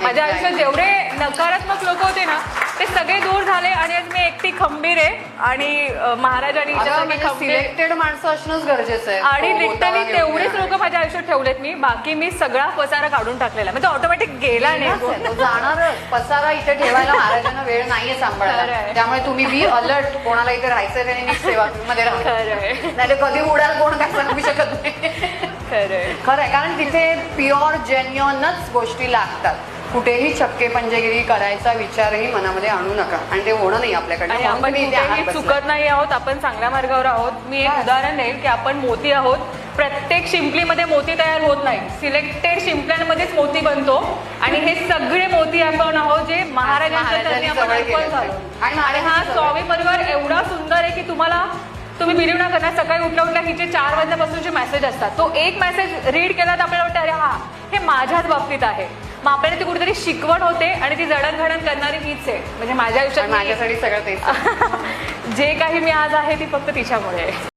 माझ्या आयुष्यात जेवढे नकारात्मक लोक होते ना ते सगळे दूर झाले आणि आज मी एकटी खंबीर आहे आणि महाराजांनी सिलेक्टेड माणसं असणंच गरजेचं आहे. आणि लिटरली तेवढेच लोक माझ्या आयुष्यात ठेवलेत मी. बाकी मी सगळा पसारा काढून टाकलेला म्हणजे ऑटोमॅटिक गेला नाही. तो जाणारच. पसारा इथे ठेवायला महाराजांना वेळ नाहीये सांभाळायला. त्यामुळे तुम्ही बी अलर्ट. कोणाला इथे राहायचंय त्याने नीट सेवा मध्ये राहा. नाही कधी उडाल कोण काय सांगू शकत नाही. खरं आहे. कारण तिथे प्युअर जेन्युअनच गोष्टी लागतात. कुठेही छक्के पंजेगिरी करायचा विचारही मनामध्ये आणू नका आणि ते होणं नाही आपल्याकडे. आपण कुठेही चुकत नाही आहोत. आपण चांगल्या मार्गावर आहोत. मी एक उदाहरण देईल की आपण मोती आहोत. प्रत्येक शिंपलीमध्ये मोती तयार होत नाही. सिलेक्टेड शिंपल्यांमध्येच मोती बनतो आणि हे सगळे मोती आपण आहोत जे महाराजांच्या चरणी आपण अर्पण झालो. आणि हा स्वामी परिवार एवढा सुंदर आहे की तुम्ही बिलीव्ह ना करणार सकाळी उठल्या उठल्या हिचे 4 वाजल्यापासूनचे मेसेज असतात. तो एक मेसेज रीड केला तर आपल्याला वाटतं अरे हा हे माझ्याच बाबतीत आहे. मग आपल्याला ती कुठेतरी शिकवण होते आणि ती जडणघडण करणारी मीच आहे. म्हणजे माझ्या आयुष्यात माझ्यासाठी सगळं तेच. जे काही मी आज आहे ती फक्त तिच्यामुळे आहे.